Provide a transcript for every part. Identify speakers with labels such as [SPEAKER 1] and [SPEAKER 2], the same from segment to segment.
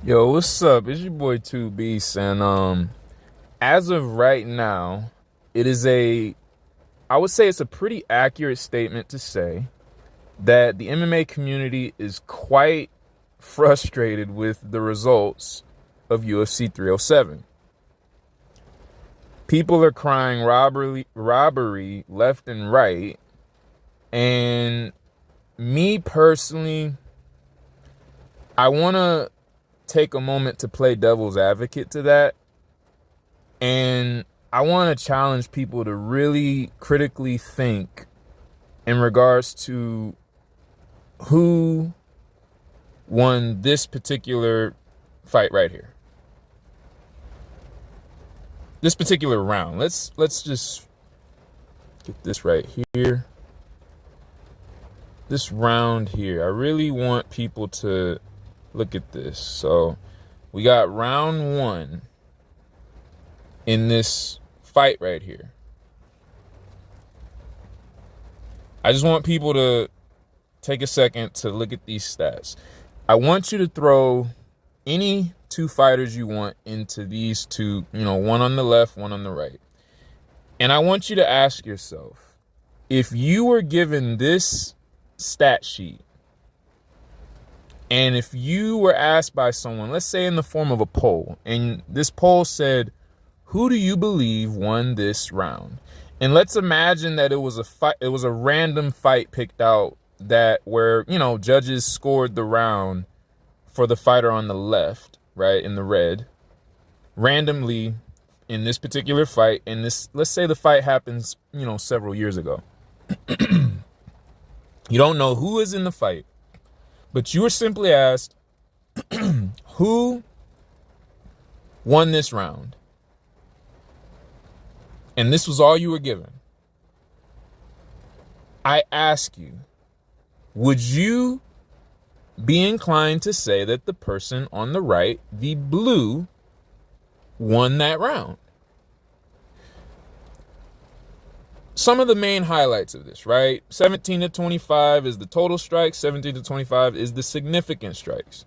[SPEAKER 1] Yo, what's up? It's your boy 2 Beast, and as of right now, it is I would say it's a pretty accurate statement to say that the MMA community is quite frustrated with the results of UFC 307. People are crying robbery left and right, and me personally, I want to take a moment to play devil's advocate to that. And I want to challenge people to really critically think in regards to who won this particular fight right here. This particular round. Let's just get this right here. This round here. I really want people to look at this. So we got round one in this fight right here. I just want people to take a second to look at these stats. I want you to throw any two fighters you want into these two, one on the left, one on the right. And I want you to ask yourself, if you were given this stat sheet, and if you were asked by someone, let's say in the form of a poll, and this poll said, who do you believe won this round? And let's imagine that it was a fight, it was a random fight picked out that where, judges scored the round for the fighter on the left, right, in the red, randomly in this particular fight. And this, let's say the fight happens, several years ago. You don't know who is in the fight, but you were simply asked, who won this round? And this was all you were given. I ask you, would you be inclined to say that the person on the right, the blue, won that round? Some of the main highlights of this, right? 17 to 25 is the total strikes. 17 to 25 is the significant strikes.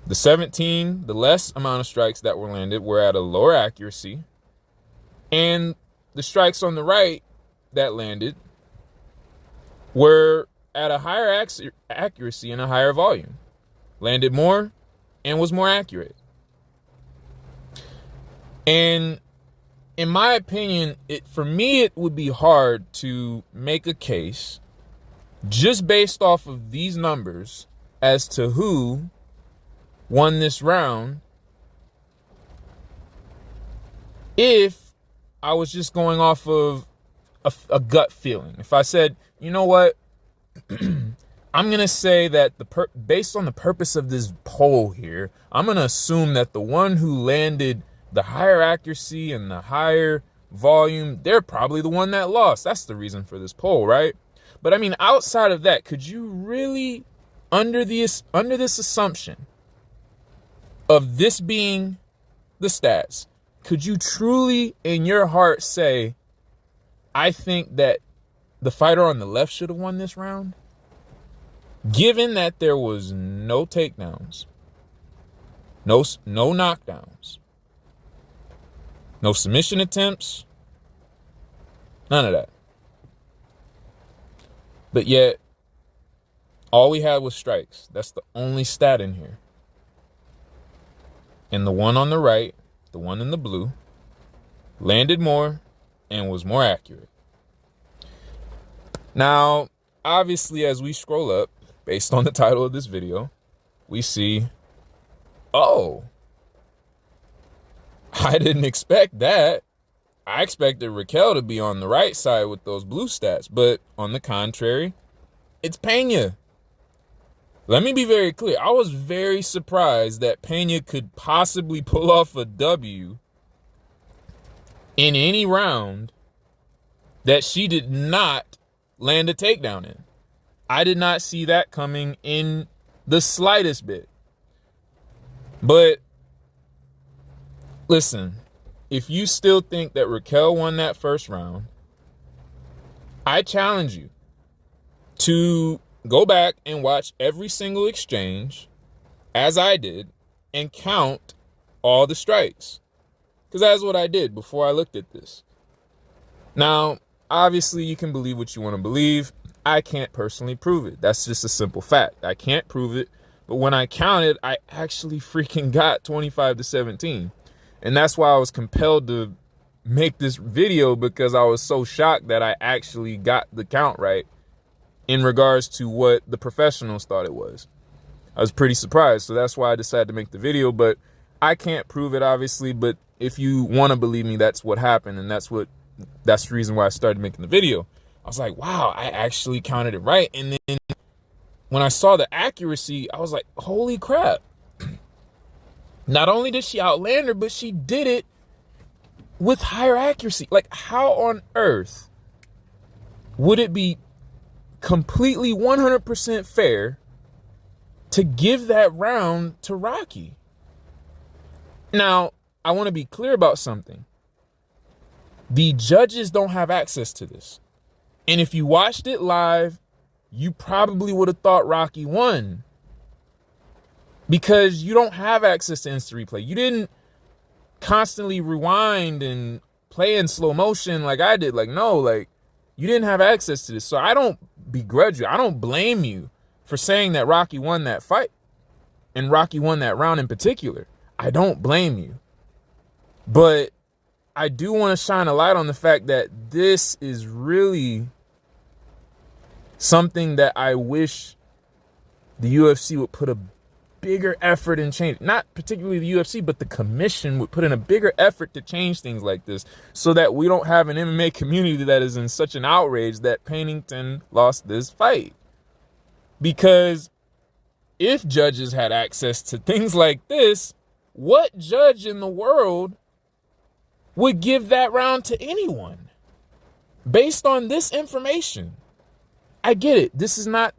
[SPEAKER 1] The 17, the less amount of strikes that were landed, were at a lower accuracy. And the strikes on the right that landed were at a higher accuracy and a higher volume. Landed more and was more accurate. And in my opinion, for me, it would be hard to make a case just based off of these numbers as to who won this round if I was just going off of a gut feeling. If I said, you know what, I'm going to say that based on the purpose of this poll here, I'm going to assume that the one who landed the higher accuracy and the higher volume, they're probably the one that lost. That's the reason for this poll, right? But I mean, outside of that, could you really, under this assumption of this being the stats, could you truly in your heart say, I think that the fighter on the left should have won this round? Given that there was no takedowns, no knockdowns, no submission attempts, none of that. But yet, all we had was strikes. That's the only stat in here. And the one on the right, the one in the blue, landed more and was more accurate. Now, obviously, as we scroll up, based on the title of this video, we see, oh, I didn't expect that. I expected Raquel to be on the right side with those blue stats, but on the contrary, it's Pena. Let me be very clear. I was very surprised that Pena could possibly pull off a W in any round that she did not land a takedown in. I did not see that coming in the slightest bit. But listen, if you still think that Raquel won that first round, I challenge you to go back and watch every single exchange as I did, and count all the strikes. Because that's what I did before I looked at this. Now, obviously, you can believe what you want to believe. I can't personally prove it. That's just a simple fact. I can't prove it. But when I counted, I actually freaking got 25-17. And that's why I was compelled to make this video, because I was so shocked that I actually got the count right in regards to what the professionals thought it was. I was pretty surprised. So that's why I decided to make the video. But I can't prove it, obviously. But if you want to believe me, that's what happened. And that's the reason why I started making the video. I was like, wow, I actually counted it right. And then when I saw the accuracy, I was like, holy crap. Not only did she outland her, but she did it with higher accuracy. Like, how on earth would it be completely 100% fair to give that round to Rocky? Now, I want to be clear about something. The judges don't have access to this. And if you watched it live, you probably would have thought Rocky won, because you don't have access to instant replay. You didn't constantly rewind and play in slow motion like I did. Like, no, like, you didn't have access to this. So I don't begrudge you. I don't blame you for saying that Rocky won that fight and Rocky won that round in particular. I don't blame you. But I do want to shine a light on the fact that this is really something that I wish the UFC would put a bigger effort in change. Not particularly the UFC, but the commission would put in a bigger effort to change things like this, so that we don't have an MMA community that is in such an outrage that Pennington lost this fight. Because if judges had access to things like this, what judge in the world would give that round to anyone based on this information? I get it. This is not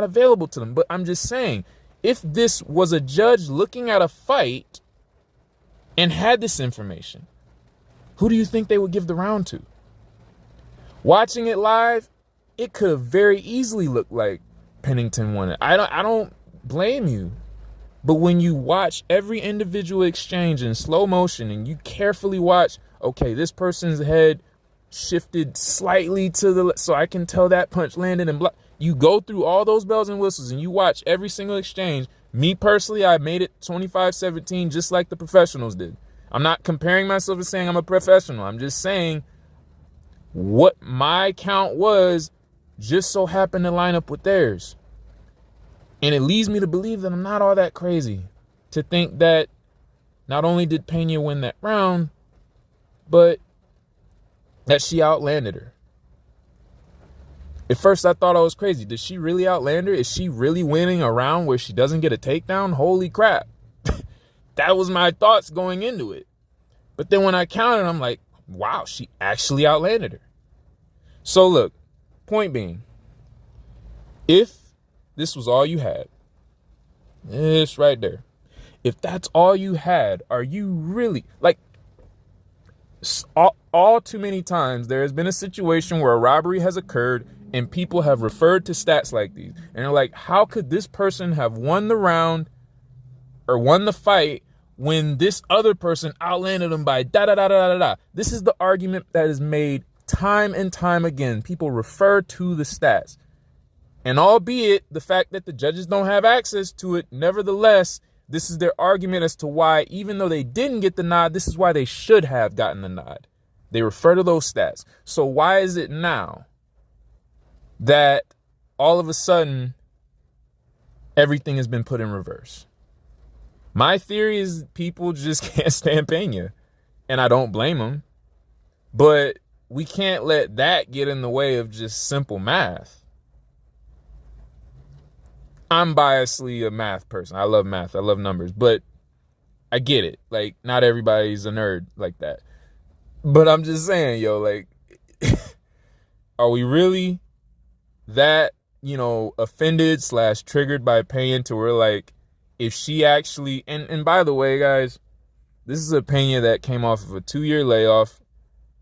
[SPEAKER 1] available to them, but I'm just saying, if this was a judge looking at a fight and had this information, who do you think they would give the round to? Watching it live, it could have very easily looked like Pennington won it. I don't blame you. But when you watch every individual exchange in slow motion and you carefully watch, okay, this person's head shifted slightly to the left, so I can tell that punch landed and blocked. You go through all those bells and whistles and you watch every single exchange. Me personally, I made it 25-17 just like the professionals did. I'm not comparing myself to saying I'm a professional. I'm just saying what my count was just so happened to line up with theirs. And it leads me to believe that I'm not all that crazy to think that not only did Pena win that round, but that she outlanded her. At first, I thought I was crazy. Did she really outland her? Is she really winning a round where she doesn't get a takedown? Holy crap. That was my thoughts going into it. But then when I counted, I'm like, wow, she actually outlanded her. So look, point being, if this was all you had, it's right there. If that's all you had, are you really, like, all too many times there has been a situation where a robbery has occurred and people have referred to stats like these. And they're like, how could this person have won the round or won the fight when this other person outlanded them by da-da-da-da-da-da? This is the argument that is made time and time again. People refer to the stats. And albeit the fact that the judges don't have access to it, nevertheless, this is their argument as to why, even though they didn't get the nod, this is why they should have gotten the nod. They refer to those stats. So why is it now that all of a sudden everything has been put in reverse? My theory is people just can't stand Pena, and I don't blame them. But we can't let that get in the way of just simple math. I'm biasedly a math person. I love math. I love numbers. But I get it. Like, not everybody's a nerd like that. But I'm just saying, yo, like, are we really that, offended / triggered by Pena to where, like, if she actually, and by the way, guys, this is a Pena that came off of a 2-year layoff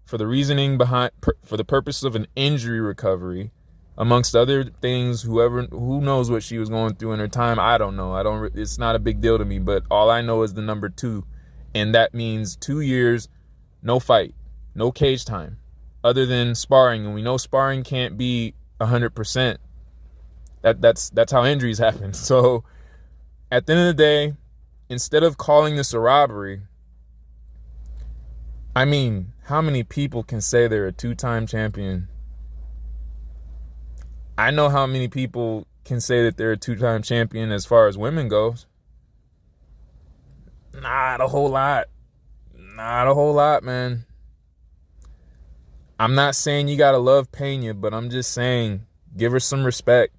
[SPEAKER 1] for the reasoning behind, for the purpose of an injury recovery. amongst other things. Who knows what she was going through in her time? I don't know. It's not a big deal to me, but all I know is the number 2, and that means 2 years, no fight, no cage time, other than sparring, and we know sparring can't be 100%. That's how injuries happen. So at the end of the day, instead of calling this a robbery, I mean, how many people can say they're a 2-time champion? I know how many people can say that they're a 2-time champion as far as women goes. Not a whole lot. Not a whole lot, man. I'm not saying you gotta love Pena, but I'm just saying give her some respect.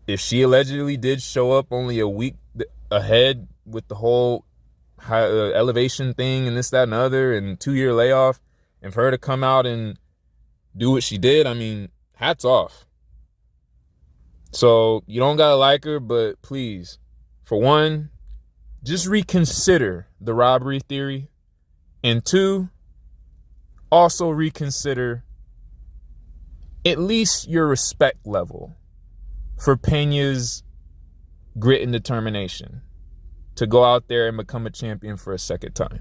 [SPEAKER 1] If she allegedly did show up only a week ahead with the whole elevation thing and this, that, and other, and 2-year layoff, and for her to come out and do what she did, I mean, hats off. So you don't gotta like her, but please, for one, just reconsider the robbery theory, and 2, also reconsider at least your respect level for Pena's grit and determination to go out there and become a champion for a second time.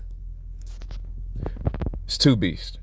[SPEAKER 1] It's 2 Beast.